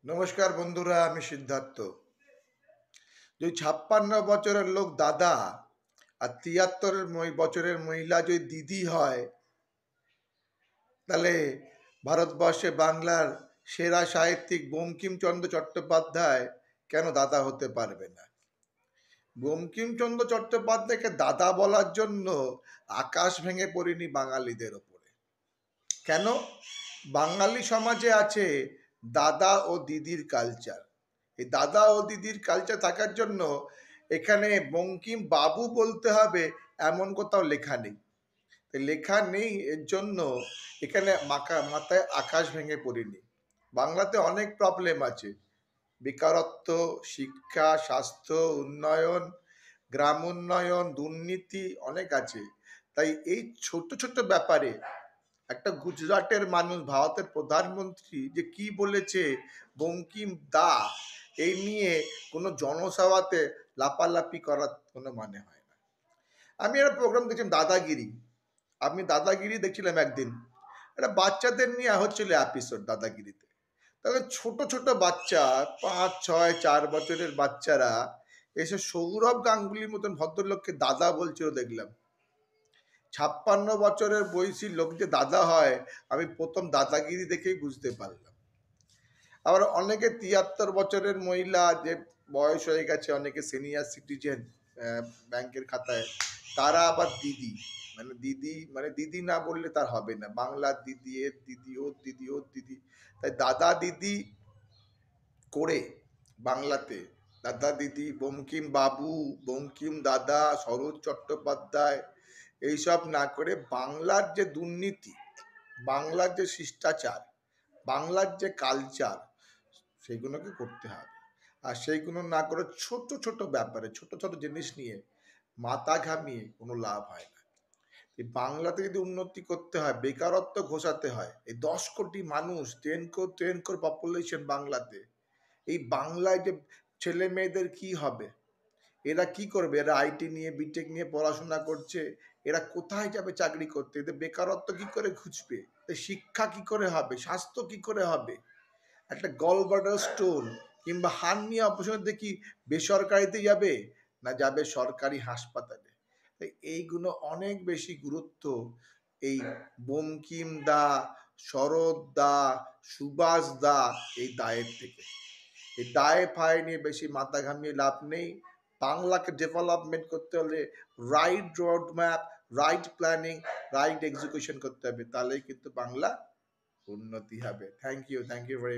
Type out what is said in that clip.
নমস্কার বন্ধুরা, আমি সিদ্ধার্থ। যদি 56 বছরের লোক দাদা আর 73 বছরের মহিলা যদি দিদি হয়, তাহলে ভারতবর্ষে বাংলার সেরা সাহিত্যিক বঙ্কিমচন্দ্র চট্টোপাধ্যায় কেন দাদা হতে পারবে না? বঙ্কিমচন্দ্র চট্টোপাধ্যায়কে দাদা বলার জন্য আকাশ ভেঙে পড়েনি বাঙালিদের ওপরে। কেন? বাঙালি সমাজে আছে দাদা ও দিদির কালচার। এই দাদা ও দিদির কালচার থাকার জন্য এখানে বঙ্কিম বাবু বলতে হবে এমন কোথাও লেখা নেই। লেখা নেই, এর জন্য এখানে মাথায় আকাশ ভেঙে পড়েনি। বাংলাতে অনেক প্রবলেম আছে, বেকারত্ব, শিক্ষা, স্বাস্থ্য, উন্নয়ন, গ্রাম উন্নয়ন, দুর্নীতি অনেক আছে। তাই এই ছোট ছোট ব্যাপারে একটা গুজরাটের মানুষ, ভারতের প্রধানমন্ত্রী যে কি বলেছে বঙ্কিম দা, এই নিয়ে কোনো জনসভাতে লাপালাপি করার কোনো মানে হয় না। আমি একটা প্রোগ্রাম দেখছিলাম দাদাগিরি। আমি দাদাগিরি দেখছিলাম একদিন, একটা বাচ্চাদের নিয়ে হচ্ছিল এপিসোড দাদাগিরিতে। তাহলে ছোট ছোট বাচ্চা, 5, 6, 4 বছরের বাচ্চারা এসে সৌরভ গাঙ্গুলির মতন ভদ্রলোককে দাদা বলছিল দেখলাম। 56 বছরের বয়সী লোক যে দাদা হয়, আমি প্রথম দাদাগিরি দেখেই বুঝতে পারলাম। আবার অনেকে 73 বছরের মহিলা, যে বয়স হয়ে গেছে, অনেকে সিনিয়র সিটিজেন ব্যাংকের খাতায়, তারা আবার দিদি। দিদি না বললে তার হবে না। বাংলার দিদি, এর দিদি, ওর দিদি, ওর দিদি। তাই দাদা দিদি করে বাংলাতে দাদা দিদি, বঙ্কিম বাবু, বঙ্কিম দাদা, সরোজ চট্টোপাধ্যায়, এইসব না করে বাংলার যে দুর্নীতি, বাংলার যে শিষ্টাচার, বাংলার যে কালচার, সেইগুলোকে করতে হবে। আর সেইগুলো না করে ছোট ছোট ব্যাপারে, ছোট ছোট জিনিস নিয়ে মাথা ঘামিয়ে কোনো লাভ হয় না। এই বাংলাতে যদি উন্নতি করতে হয়, বেকারত্ব ঘোষাতে হয়, এই 10 কোটি মানুষ, 10 কোর পপুলেশন বাংলাতে, এই বাংলায় যে ছেলে মেয়েদের কি হবে? এরা কি করবে? এরা আইটি নিয়ে, বিটেক নিয়ে পড়াশোনা করছে, এরা কোথায় যাবে চাকরি করতে? এদের বেকারত্ব কি করে ঘুচবে? শিক্ষা কি করে হবে? স্বাস্থ্য কি করে হবে? একটা গলব্লাডার স্টোন কিংবা হার্নিয়া অপারেশন দেখি বেসরকারিতে যাবে, না যাবে সরকারি হাসপাতালে? তাই এইগুলো অনেক বেশি গুরুত্ব এই বঙ্কিম দা, শরৎ দা, সুভাষ দা এই দায়ের থেকে। এই দায় ফায় নিয়ে বেশি মাথা ঘামিয়ে লাভ নেই। বাংলাকে ডেভেলপমেন্ট করতে হলে right road map, right planning, right execution করতে হবে, তাহলেই কিন্তু বাংলা উন্নতি হবে। Thank you very